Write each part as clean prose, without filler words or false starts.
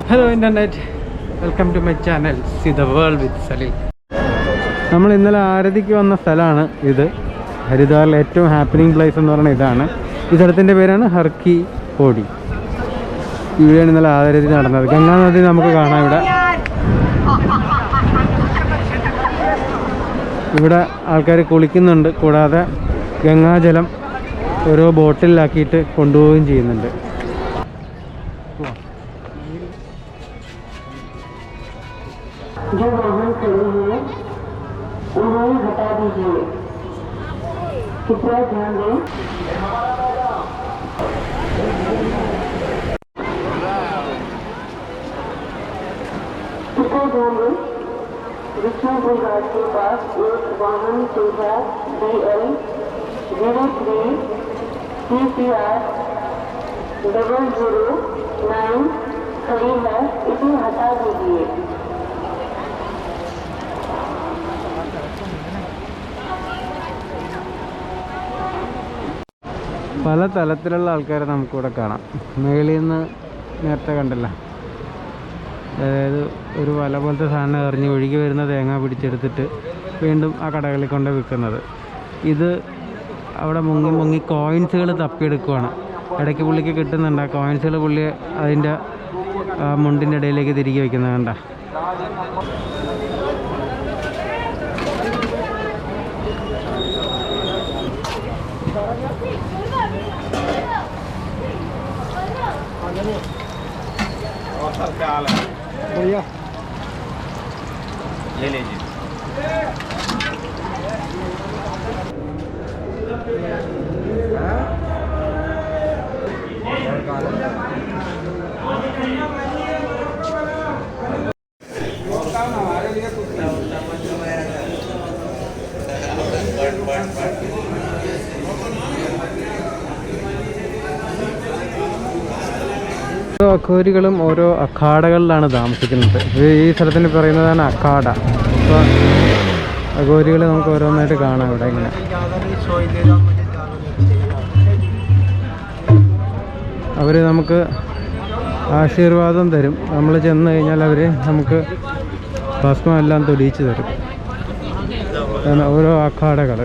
Hello internet, welcome to my channel See the World with Salil. നമ്മൾ ഇന്നലെ ആരതിക്ക് വന്ന സ്ഥലമാണ് ഇത്. ഹരിദ്വാറിലെ ഏറ്റവും ഹാപ്പനിങ് പ്ലേസ് എന്ന് പറയുന്നത് ഇതാണ്. ഈ സ്ഥലത്തിൻ്റെ പേരാണ് ഹർക്കി പോടി. ഇവിടെയാണ് ഇന്നലെ ആരതി നടന്നത്. ഗംഗാ നദി നമുക്ക് കാണാം ഇവിടെ. ഇവിടെ ആൾക്കാർ കുളിക്കുന്നുണ്ട്. കൂടാതെ ഗംഗാജലം ഓരോ ബോട്ടിലാക്കിയിട്ട് കൊണ്ടുപോവുകയും ചെയ്യുന്നുണ്ട്. जो वाहन खड़े हैं उन्हें हटा दीजिए। कृपया ध्यान दें। कृपया ध्यान दें, विष्णुपुर घाट के पास एक वाहन संख्या DL 03 CCR 009 खड़ी है, इसे हटा दीजिए। പല തലത്തിലുള്ള ആൾക്കാരെ നമുക്കിവിടെ കാണാം. മേളിൽ നിന്ന് നേരത്തെ കണ്ടല്ല, അതായത് ഒരു വല പോലത്തെ സാധനം എറിഞ്ഞ് ഒഴുകി വരുന്ന തേങ്ങ പിടിച്ചെടുത്തിട്ട് വീണ്ടും ആ കടകളിൽ കൊണ്ട് വിൽക്കുന്നത്. ഇത് അവിടെ മുങ്ങി കോയിൻസുകൾ തപ്പിയെടുക്കുവാണ്. ഇടയ്ക്ക് പുള്ളിക്ക് കിട്ടുന്നുണ്ട്. ആ കോയിൻസുകൾ പുള്ളി അതിൻ്റെ മുണ്ടിൻ്റെ ഇടയിലേക്ക് തിരികെ വയ്ക്കുന്നത് കണ്ട. भैया ले लीजिए। ഓരോ അഘോരികളും ഓരോ അഖാഡകളിലാണ് താമസിക്കുന്നത്. ഈ സ്ഥലത്തിന് പറയുന്നതാണ് അഖാഡ. അപ്പോൾ അഘോരികൾ നമുക്ക് ഓരോന്നായിട്ട് കാണാം ഇവിടെ. ഇങ്ങനെ അവർ നമുക്ക് ആശീർവാദം തരും. നമ്മൾ ചെന്ന് കഴിഞ്ഞാൽ അവർ നമുക്ക് ഭസ്മം എല്ലാം തൊടിയിച്ച് തരും. ഓരോ അഖാഡകൾ.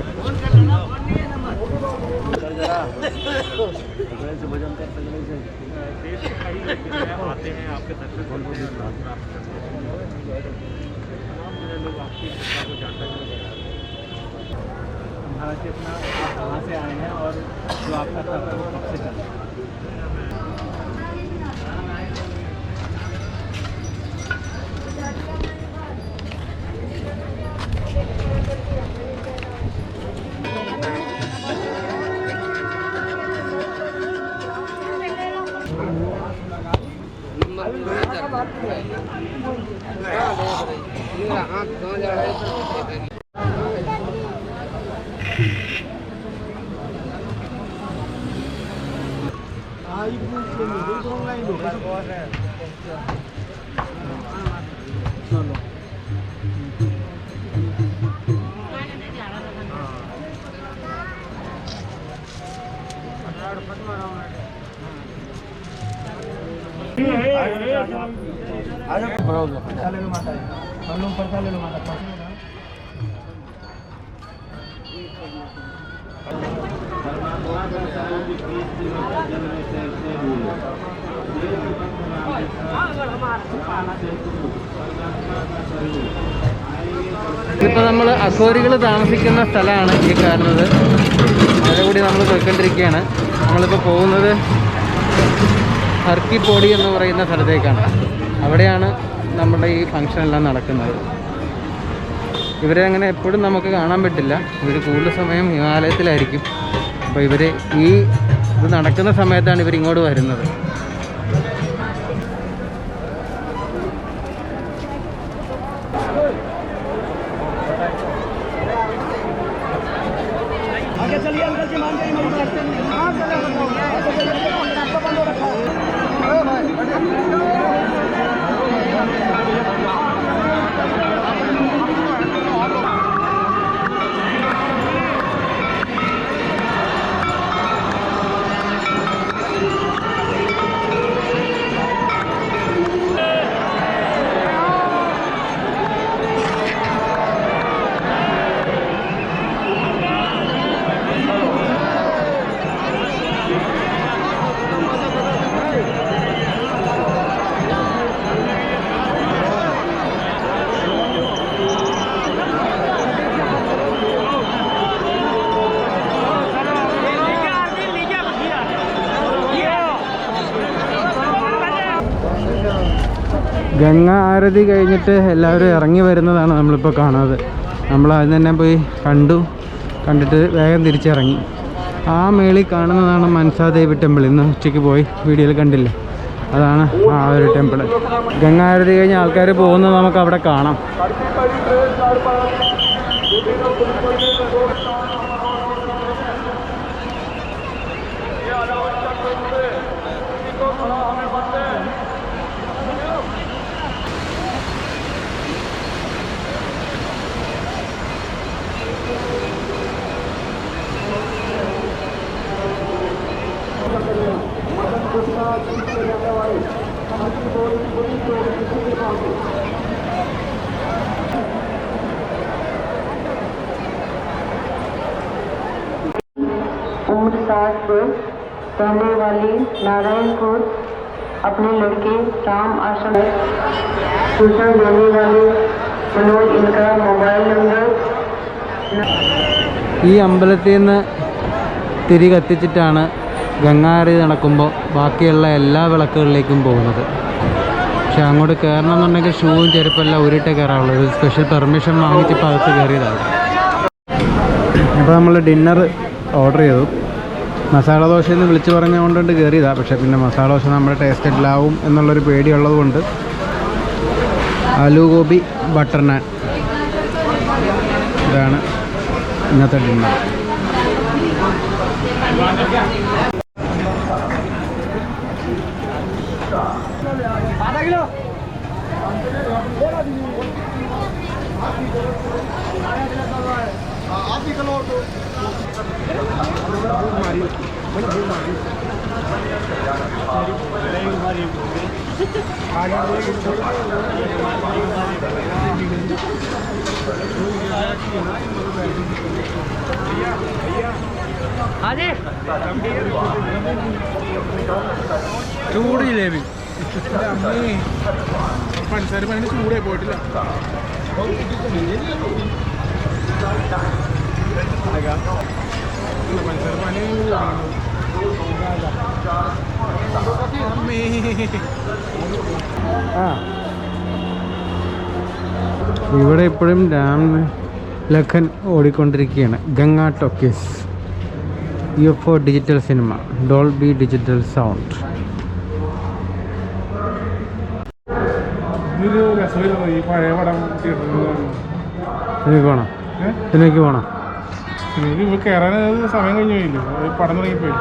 आते हैं आपके दर्शन करते हैं, लोग आपकी को जानता है भारत से अपना आप कहाँ से आए हैं और जो आपका सफर वो कब से चल रहा है। ഇപ്പോൾ നമ്മൾ അഘോരികൾ താമസിക്കുന്ന സ്ഥലമാണ് ഈ കാണുന്നത്. അതുകൂടി നമ്മൾ പോയിക്കൊണ്ടിരിക്കുകയാണ്. നമ്മളിപ്പോൾ പോകുന്നത് ഹർക്കി പോടി എന്ന് പറയുന്ന സ്ഥലത്തേക്കാണ്. അവിടെയാണ് നമ്മുടെ ഈ ഫംഗ്ഷൻ എല്ലാം നടക്കുന്നത്. ഇവരെ അങ്ങനെ എപ്പോഴും നമുക്ക് കാണാൻ പറ്റില്ല. ഇവർ കൂടുതൽ സമയം ഹിമാലയത്തിലായിരിക്കും. അപ്പോൾ ഇവർ ഇത് നടക്കുന്ന സമയത്താണ് ഇവരിങ്ങോട്ട് വരുന്നത്. ഗംഗ ആരതി കഴിഞ്ഞിട്ട് എല്ലാവരും ഇറങ്ങി വരുന്നതാണ് നമ്മളിപ്പോൾ കാണുന്നത്. നമ്മൾ അതിന് തന്നെ പോയി കണ്ടിട്ട് വേഗം തിരിച്ചിറങ്ങി. ആ മേളിൽ കാണുന്നതാണ് മനസാദേവി ടെമ്പിൾ. ഇന്ന് ഉച്ചയ്ക്ക് പോയി വീഡിയോയിൽ കണ്ടില്ലേ, അതാണ് ആ ഒരു ടെമ്പിൾ. ഗംഗ ആരതി കഴിഞ്ഞ് ആൾക്കാർ പോകുന്നത് നമുക്ക് അവിടെ കാണാം. उम्र 60 वर्ष, रहने वाली नारायणपुर, अपने लड़के राम आश्रम में सूचना देने वाले मनोज, इनका मोबाइल नंबर। ഈ അമ്പലത്തിൽ നിന്ന് തിരി കത്തിച്ചിട്ടാണ് ഗംഗാരതി നടക്കുമ്പോൾ ബാക്കിയുള്ള എല്ലാ വിളക്കുകളിലേക്കും പോകുന്നത്. പക്ഷെ അങ്ങോട്ട് കയറണം എന്നുണ്ടെങ്കിൽ ഷൂവും ചെരുപ്പെല്ലാം ഉരുട്ടേ കയറാവുള്ളൂ. ഒരു സ്പെഷ്യൽ പെർമിഷൻ വാങ്ങിച്ചിപ്പോൾ അകത്ത് കയറിയതാണ്. അപ്പോൾ നമ്മൾ ഡിന്നർ ഓർഡർ ചെയ്തു. മസാല ദോശയെന്ന് വിളിച്ച് പറഞ്ഞുകൊണ്ടുകൊണ്ട് കയറിയതാണ്. പക്ഷേ പിന്നെ മസാല ദോശ നമ്മുടെ ടേസ്റ്റിലാവും എന്നുള്ളൊരു പേടിയുള്ളത് കൊണ്ട് ആലു ഗോബി ബട്ടർ നാൻ, ഇതാണ് ഇന്നത്തെ ഡിന്നർ. ചൂട് ജിലേബി പഞ്ചസാര പനി ചൂടായി പോയിട്ടില്ല. പഞ്ചസാര പനി ഇവിടെ ഇപ്പോഴും രാം ലഖൻ ഓടിക്കൊണ്ടിരിക്കുകയാണ്. Ganga talkies, EP-4 digital cinema, Dolby digital sound. സിനിമയ്ക്ക് പോണം. കയറാൻ സമയം കഴിഞ്ഞു പോയില്ലോ, പടം തുടങ്ങിപ്പോയി.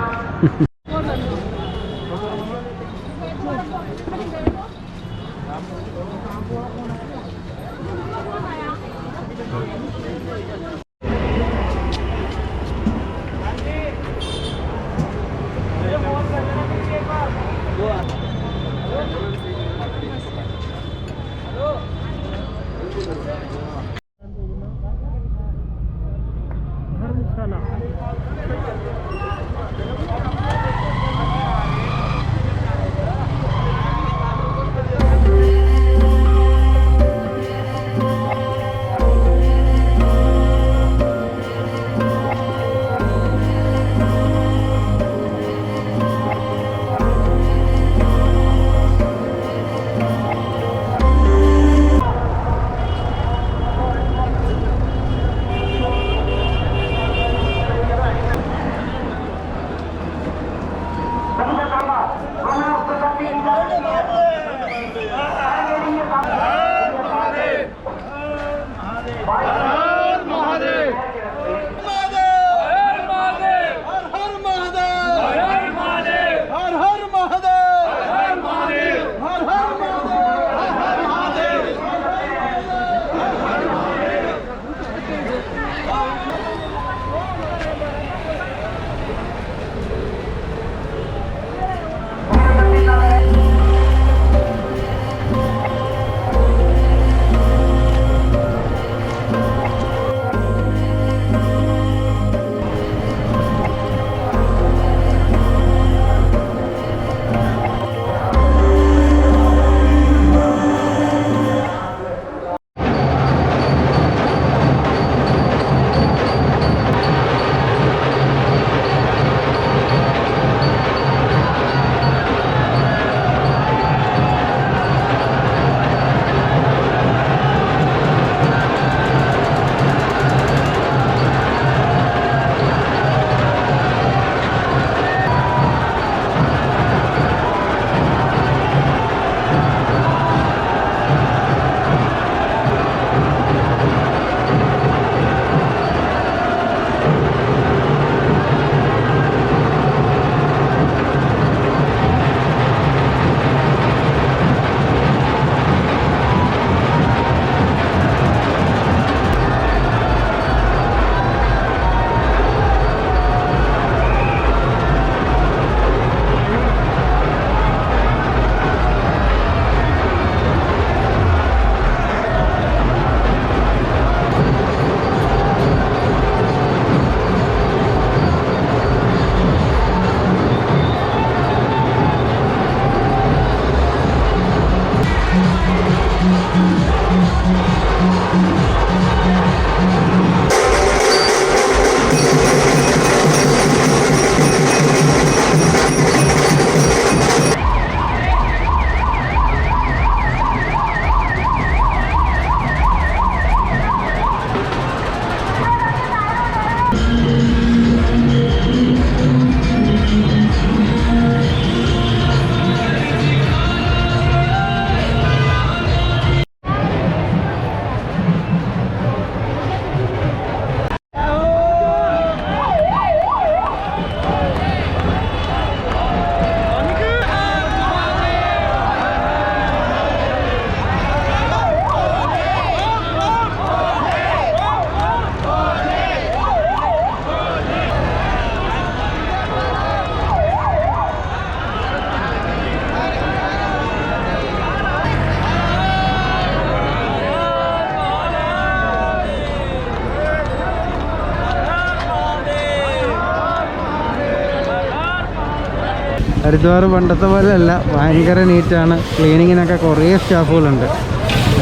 ഹരിദ്വാർ പണ്ടത്തെ പോലെയല്ല, ഭയങ്കര നീറ്റാണ്. ക്ലീനിങ്ങിനൊക്കെ കുറേ സ്റ്റാഫുകളുണ്ട്.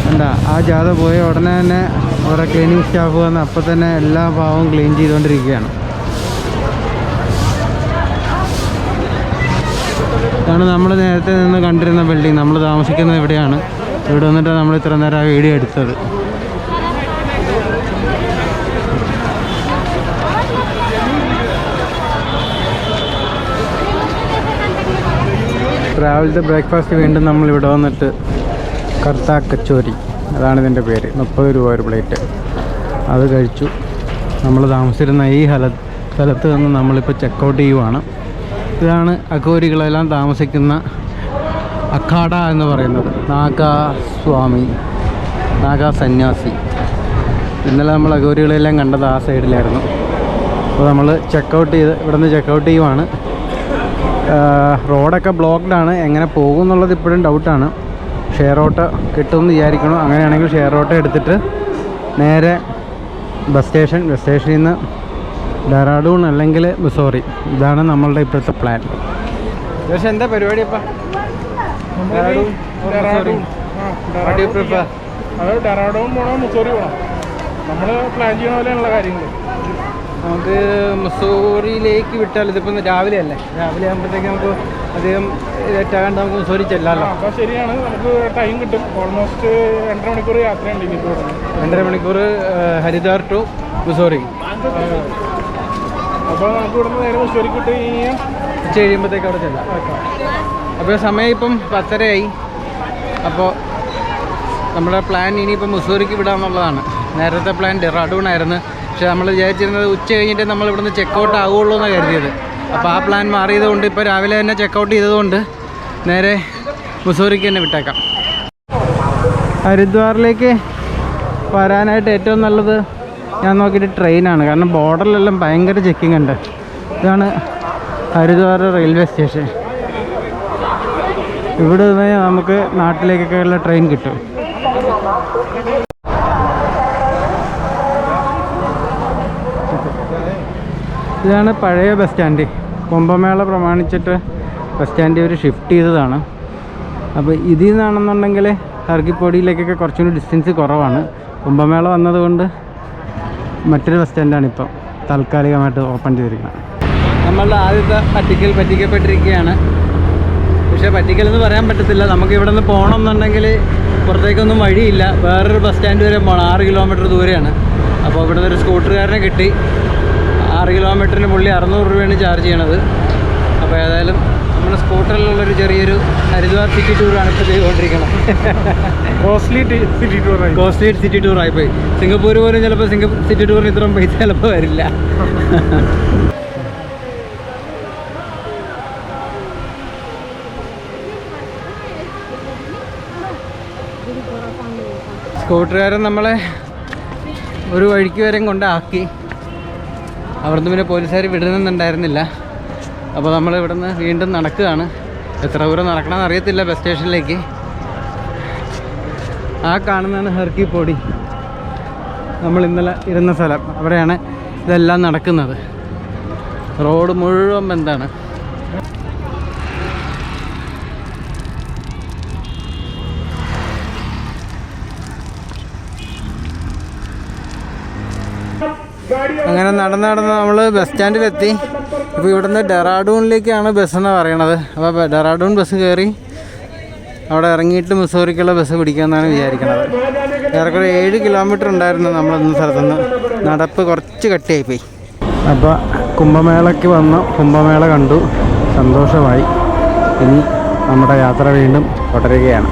എന്താ ആ ജാഥ പോയ ഉടനെ തന്നെ അവരുടെ ക്ലീനിങ് സ്റ്റാഫ് വന്ന് അപ്പം തന്നെ എല്ലാ ഭാവവും ക്ലീൻ ചെയ്തുകൊണ്ടിരിക്കുകയാണ്. ഇതാണ് നമ്മൾ നേരത്തെ നിന്ന് കണ്ടിരുന്ന ബിൽഡിംഗ്. നമ്മൾ താമസിക്കുന്നത് ഇവിടെയാണ്. ഇവിടെ വന്നിട്ട് നമ്മൾ ഇത്ര നേരം ആ വീഡിയോ എടുത്തത്. രാവിലത്തെ ബ്രേക്ക്ഫാസ്റ്റ് വീണ്ടും നമ്മൾ ഇവിടെ വന്നിട്ട് കർത്ത കച്ചോരി, അതാണ് ഇതിൻ്റെ പേര്, 30 രൂപ ഒരു പ്ലേറ്റ്. അത് കഴിച്ചു. നമ്മൾ താമസിച്ചിരുന്ന ഈ സ്ഥലത്ത് നിന്ന് നമ്മളിപ്പോൾ ചെക്കൗട്ട് ചെയ്യുവാണ്. ഇതാണ് അഘോരികളെല്ലാം താമസിക്കുന്ന അഖാഡ എന്ന് പറയുന്നത്. നാഗസ്വാമി, നാഗസന്യാസി. ഇന്നലെ നമ്മൾ അഘോരികളെല്ലാം കണ്ടത് ആ സൈഡിലായിരുന്നു. അപ്പോൾ നമ്മൾ ഇവിടെ നിന്ന് ചെക്കൗട്ട് ചെയ്യുവാണ്. റോഡൊക്കെ ബ്ലോക്ക്ഡാണ്. എങ്ങനെ പോകും എന്നുള്ളത് ഇപ്പോഴും ഡൗട്ടാണ്. ഷെയർ ഓട്ടോ കിട്ടുമെന്ന് വിചാരിക്കണം. അങ്ങനെയാണെങ്കിൽ ഷെയർ ഓട്ടോ എടുത്തിട്ട് നേരെ ബസ് സ്റ്റേഷനിൽ നിന്ന് ഡെറാഡൂൺ അല്ലെങ്കിൽ മുസോറി. ഇതാണ് നമ്മളുടെ ഇപ്പോഴത്തെ പ്ലാൻ. പക്ഷേ എന്താ പരിപാടി അപ്പം? ഡെറാഡൂൺ പോകണോ മുസോറി പോകണം? നമ്മൾ പ്ലാൻ ചെയ്യണ പോലെയുള്ള കാര്യങ്ങൾ. നമുക്ക് മുസോറിയിലേക്ക് വിട്ടാൽ, ഇതിപ്പം രാവിലെ അല്ലേ, രാവിലെ ആകുമ്പോഴത്തേക്ക് നമുക്ക് അധികം ലേറ്റാകാണ്ട് നമുക്ക് മുസോറി ചെല്ലാമല്ലോ. അപ്പോൾ ശരിയാണ്, നമുക്ക് ടൈം കിട്ടും. ഓൾമോസ്റ്റ് 2.5 മണിക്കൂർ യാത്രയുണ്ട് ഇനി. 2.5 മണിക്കൂർ ഹരിദ്വാർ ടു മുസോറി. അപ്പോൾ നമുക്ക് ഇവിടെ നിന്ന് നേരെ മുസോറിക്ക് വിട്ട് കഴിഞ്ഞാൽ ഉച്ച കഴിയുമ്പോഴത്തേക്ക് അവിടെ ചെല്ലാം. അപ്പോൾ സമയം ഇപ്പം 10:30 അപ്പോൾ നമ്മുടെ പ്ലാൻ ഇനിയിപ്പം മുസോറിക്ക് വിടാമെന്നുള്ളതാണ്. നേരത്തെ പ്ലാൻ ഡെറാഡൂൺ ആയിരുന്നു. പക്ഷേ നമ്മൾ വിചാരിച്ചിരുന്നത് ഉച്ച കഴിഞ്ഞിട്ട് നമ്മൾ ഇവിടുന്ന് ചെക്കൗട്ട് ആകുള്ളൂ എന്നാണ് കരുതിയത്. അപ്പോൾ ആ പ്ലാൻ മാറിയതുകൊണ്ട് ഇപ്പോൾ രാവിലെ തന്നെ ചെക്കൗട്ട് ചെയ്തതുകൊണ്ട് നേരെ മുസോറിക്ക് തന്നെ വിട്ടേക്കാം. ഹരിദ്വാറിലേക്ക് വരാനായിട്ട് ഏറ്റവും നല്ലത് ഞാൻ നോക്കിയിട്ട് ട്രെയിനാണ്. കാരണം ബോർഡറിലെല്ലാം ഭയങ്കര ചെക്കിംഗ് ഉണ്ട്. ഇതാണ് ഹരിദ്വാർ റെയിൽവേ സ്റ്റേഷൻ. ഇവിടെ നിന്ന് നമുക്ക് നാട്ടിലേക്കൊക്കെയുള്ള ട്രെയിൻ കിട്ടും. ഇതാണ് പഴയ ബസ് സ്റ്റാൻഡ്. കുംഭമേള പ്രമാണിച്ചിട്ട് ബസ് സ്റ്റാൻഡ് ഇവർ ഷിഫ്റ്റ് ചെയ്തതാണ്. അപ്പോൾ ഇതിൽ നിന്നാണെന്നുണ്ടെങ്കിൽ ഹർക്കിപ്പോടിയിലേക്കൊക്കെ കുറച്ചുകൂടി ഡിസ്റ്റൻസ് കുറവാണ്. കുംഭമേള വന്നതുകൊണ്ട് മറ്റൊരു ബസ് സ്റ്റാൻഡാണ് ഇപ്പം താൽക്കാലികമായിട്ട് ഓപ്പൺ ചെയ്തിരിക്കുന്നത്. നമ്മളുടെ ആദ്യത്തെ പറ്റിക്കപ്പെട്ടിരിക്കുകയാണ്. പക്ഷേ പറ്റിക്കലെന്ന് പറയാൻ പറ്റത്തില്ല. നമുക്ക് ഇവിടെ നിന്ന് പോകണം എന്നുണ്ടെങ്കിൽ പുറത്തേക്കൊന്നും വഴിയില്ല. വേറൊരു ബസ് സ്റ്റാൻഡ് വരെ പോകണം. 6 കിലോമീറ്റർ ദൂരെയാണ്. അപ്പോൾ ഇവിടെ നിന്ന് ഒരു സ്കൂട്ടറുകാരനെ കിട്ടി. 6 കിലോമീറ്ററിന് പുള്ളി 600 രൂപയാണ് ചാർജ് ചെയ്യണത്. അപ്പോൾ ഏതായാലും നമ്മൾ സ്കൂട്ടറിലുള്ളൊരു ചെറിയൊരു ഹരിദ്വാർ സിറ്റി ടൂറാണ് ഇപ്പോൾ ചെയ്തുകൊണ്ടിരിക്കുന്നത്. Costly city ടൂറായിപ്പോയി. സിംഗപ്പൂർ പോലും ചിലപ്പോൾ സിറ്റി ടൂറിന് ഇത്രയും പൈസ ചിലപ്പോൾ വരില്ല. സ്കൂട്ടറുകാരൻ നമ്മളെ ഒരു വഴിക്ക് വരെയും കൊണ്ടാക്കി. അവിടുന്ന് പിന്നെ പോലീസുകാർ വിടുന്നുണ്ടായിരുന്നില്ല. അപ്പോൾ നമ്മൾ ഇവിടുന്ന് വീണ്ടും നടക്കുകയാണ്. എത്ര ദൂരം നടക്കണമെന്ന് അറിയത്തില്ല ബസ് സ്റ്റേഷനിലേക്ക്. ആ കാണുന്നതാണ് ഹർക്കിപ്പോടി, നമ്മൾ ഇന്നലെ ഇരുന്ന സ്ഥലം. അവിടെയാണ് ഇതെല്ലാം നടക്കുന്നത്. റോഡ് മുഴുവൻ ബന്ധാണ്. അങ്ങനെ നടന്ന് നമ്മൾ ബസ് സ്റ്റാൻഡിലെത്തി. ഇപ്പോൾ ഇവിടുന്ന് ഡെറാഡൂണിലേക്കാണ് ബസ് എന്ന് പറയണത്. അപ്പോൾ ഡെറാഡൂൺ ബസ് കയറി അവിടെ ഇറങ്ങിയിട്ട് മുസോറിക്കുള്ള ബസ് പിടിക്കാമെന്നാണ് വിചാരിക്കുന്നത്. ഏറെക്കുറെ 7 കിലോമീറ്റർ ഉണ്ടായിരുന്നു നമ്മളിന്ന സ്ഥലത്തുനിന്ന്. നടപ്പ് കുറച്ച് കട്ടിയായിപ്പോയി. അപ്പോൾ കുംഭമേളയ്ക്ക് വന്നു, കുംഭമേള കണ്ടു, സന്തോഷമായി. ഇനി നമ്മുടെ യാത്ര വീണ്ടും തുടരുകയാണ്.